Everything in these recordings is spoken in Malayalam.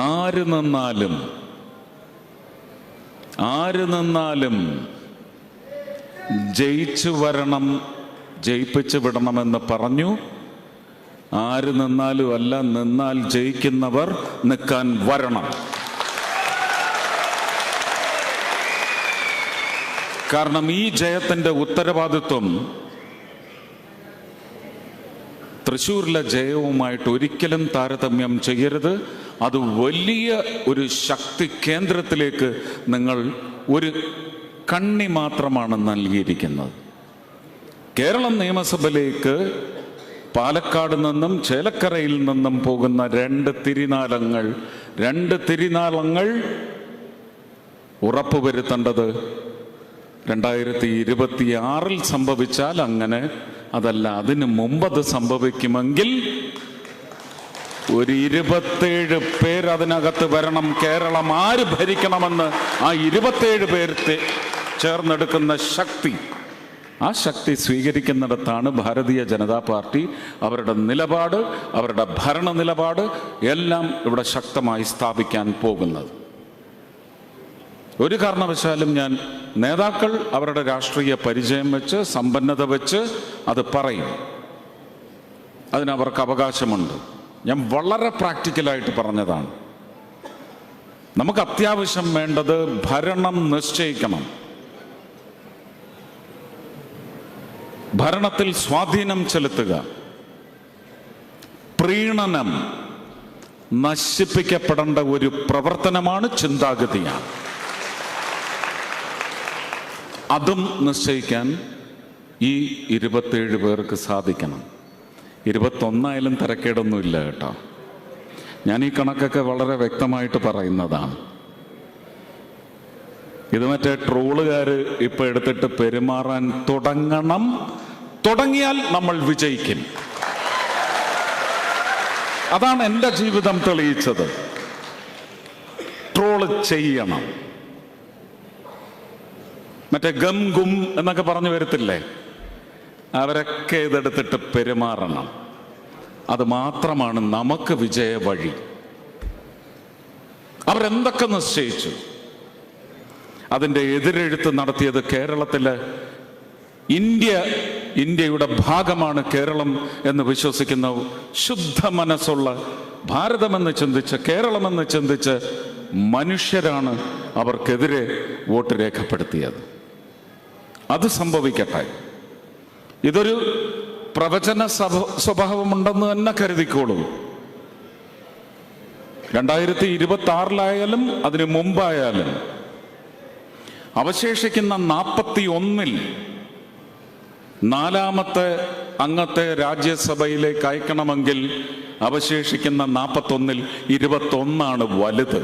ആര് നിന്നാലും ജയിച്ചു വരണം, ജയിപ്പിച്ചു വിടണമെന്ന് പറഞ്ഞു. ആര് നിന്നാലും അല്ല, നിന്നാൽ ജയിക്കുന്നവർ നിൽക്കാൻ വരണം. കാരണം ഈ ജയത്തിൻ്റെ ഉത്തരവാദിത്വം തൃശ്ശൂരിലെ ജയവുമായിട്ട് ഒരിക്കലും താരതമ്യം ചെയ്യരുത്. അത് വലിയ ഒരു ശക്തി കേന്ദ്രത്തിലേക്ക് നിങ്ങൾ ഒരു കണ്ണി മാത്രമാണ് നൽകിയിരിക്കുന്നത്. കേരളം നിയമസഭയിലേക്ക് പാലക്കാട് നിന്നും ചേലക്കരയിൽ നിന്നും പോകുന്ന രണ്ട് തിരിനാളങ്ങൾ ഉറപ്പുവരുത്തേണ്ടത് 2026 സംഭവിച്ചാൽ അങ്ങനെ, അതല്ല അതിനു മുമ്പത് സംഭവിക്കുമെങ്കിൽ ഒരു 27 പേർ അതിനകത്ത് വരണം. കേരളം ആര് ഭരിക്കണമെന്ന് ആ 27 പേർക്ക് ചേർന്നെടുക്കുന്ന ശക്തി, ആ ശക്തി സ്വീകരിക്കുന്നിടത്താണ് ഭാരതീയ ജനതാ പാർട്ടി അവരുടെ നിലപാട്, അവരുടെ ഭരണ നിലപാട് എല്ലാം ഇവിടെ ശക്തമായി സ്ഥാപിക്കാൻ പോകുന്നത്. ഒരു കാരണവശാലും ഞാൻ നേതാക്കൾ അവരുടെ രാഷ്ട്രീയ പരിചയം വെച്ച്, സമ്പന്നത വെച്ച് അത് പറയും. അതിനവർക്ക് അവകാശമുണ്ട്. ഞാൻ വളരെ പ്രാക്ടിക്കലായിട്ട് പറഞ്ഞതാണ്. നമുക്ക് അത്യാവശ്യം വേണ്ടത് ഭരണം നിശ്ചയിക്കണം, ഭരണത്തിൽ സ്വാധീനം ചെലുത്തുക. പ്രീണനം നശിപ്പിക്കപ്പെടേണ്ട ഒരു പ്രവർത്തനമാണ്, ചിന്താഗതിയാണ്. അതും നിശ്ചയിക്കാൻ ഈ 27 പേർക്ക് സാധിക്കണം. 21 തിരക്കേടൊന്നുമില്ല കേട്ടോ. ഞാൻ ഈ കണക്കൊക്കെ വളരെ വ്യക്തമായിട്ട് പറയുന്നതാണ്. ഇത് മറ്റേ ട്രോളുകാർ ഇപ്പൊ എടുത്തിട്ട് പെരുമാറാൻ തുടങ്ങിയാൽ നമ്മൾ വിജയിക്കും. അതാണ് എൻ്റെ ജീവിതം തെളിയിച്ചത്. ട്രോള് ചെയ്യണം, മറ്റേ ഗം ഗും എന്നൊക്കെ പറഞ്ഞു വരത്തില്ലേ, അവരൊക്കെ ഇതെടുത്തിട്ട് പെരുമാറണം. അത് മാത്രമാണ് നമുക്ക് വിജയ വഴി. അവരെന്തൊക്കെ നിശ്ചയിച്ചു, അതിൻ്റെ എതിരെഴുത്ത് നടത്തിയത് കേരളത്തിലെ ഇന്ത്യയുടെ ഭാഗമാണ് കേരളം എന്ന് വിശ്വസിക്കുന്ന ശുദ്ധ മനസ്സുള്ള, ഭാരതമെന്ന് ചിന്തിച്ച്, കേരളമെന്ന് ചിന്തിച്ച് മനുഷ്യരാണ് അവർക്കെതിരെ വോട്ട് രേഖപ്പെടുത്തിയത്. അത് സംഭവിക്കട്ടെ. ഇതൊരു പ്രവചന സ്വഭാവമുണ്ടെന്ന് തന്നെ കരുതിക്കോളൂ. 2026 അതിനു മുമ്പായാലും അവശേഷിക്കുന്ന 41 4ാമത്തെ അംഗത്തെ രാജ്യസഭയിലേക്ക് അയക്കണമെങ്കിൽ അവശേഷിക്കുന്ന 41 21 വലുത്.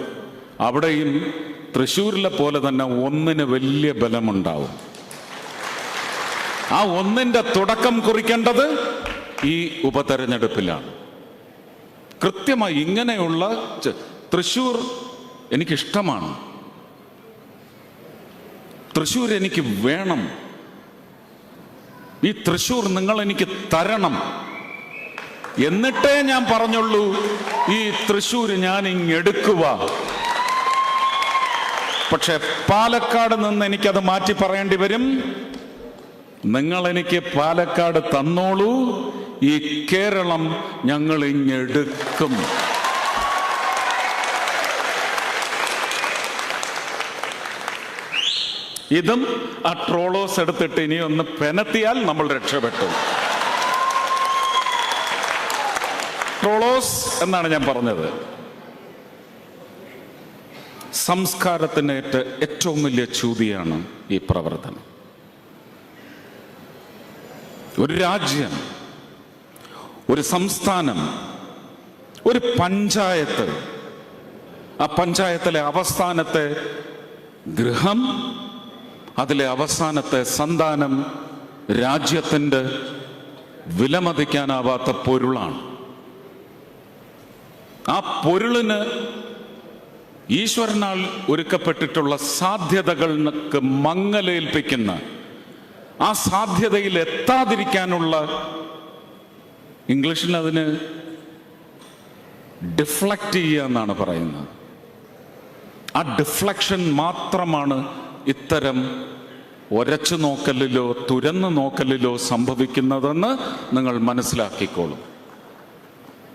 അവിടെയും തൃശ്ശൂരിലെ പോലെ തന്നെ 1 വലിയ ബലമുണ്ടാവും. ആ 1 തുടക്കം കുറിക്കേണ്ടത് ഈ ഉപതെരഞ്ഞെടുപ്പിലാണ്. കൃത്യമായി ഇങ്ങനെയുള്ള തൃശ്ശൂർ എനിക്കിഷ്ടമാണ്, തൃശ്ശൂർ എനിക്ക് വേണം, ഈ തൃശ്ശൂർ നിങ്ങൾ എനിക്ക് തരണം എന്നിട്ടേ ഞാൻ പറഞ്ഞുള്ളൂ ഈ തൃശ്ശൂർ ഞാൻ ഇങ്ങെടുക്കുക. പക്ഷെ പാലക്കാട് നിന്ന് എനിക്കത് മാറ്റി പറയേണ്ടി വരും. നിങ്ങൾ എനിക്ക് പാലക്കാട് തന്നോളൂ, ഈ കേരളം ഞങ്ങൾ ഇങ്ങെടുക്കും. ഇതും ആ ട്രോളോസ് എടുത്തിട്ട് ഇനി ഒന്ന് പെനത്തിയാൽ നമ്മൾ രക്ഷപ്പെട്ടു. ട്രോളോസ് എന്നാണ് ഞാൻ പറഞ്ഞത്. സംസ്കാരത്തിനേറ്റ ഏറ്റവും വലിയ ചൂതിയാണ് ഈ പ്രവർത്തനം. ഒരു രാജ്യം, ഒരു സംസ്ഥാനം, ഒരു പഞ്ചായത്ത്, ആ പഞ്ചായത്തിലെ അവസാനത്തെ ഗൃഹം, അതിലെ അവസാനത്തെ സന്താനം രാജ്യത്തിൻ്റെ വിലമതിക്കാനാവാത്ത പൊരുളാണ്. ആ പൊരുളിന് ഈശ്വരനാൽ ഒരുക്കപ്പെട്ടിട്ടുള്ള സാധ്യതകൾക്ക് മങ്ങലേൽപ്പിക്കുന്ന, ആ സാധ്യതയിൽ എത്താതിരിക്കാനുള്ള, ഇംഗ്ലീഷിൽ അതിന് ഡിഫ്ലക്റ്റ് ചെയ്യുക എന്നാണ് പറയുന്നത്. ആ ഡിഫ്ലക്ഷൻ മാത്രമാണ് ഇത്തരം ഒരച്ചു നോക്കലിലോ തുരന്നു നോക്കലിലോ സംഭവിക്കുന്നതെന്ന് നിങ്ങൾ മനസ്സിലാക്കിക്കോളും.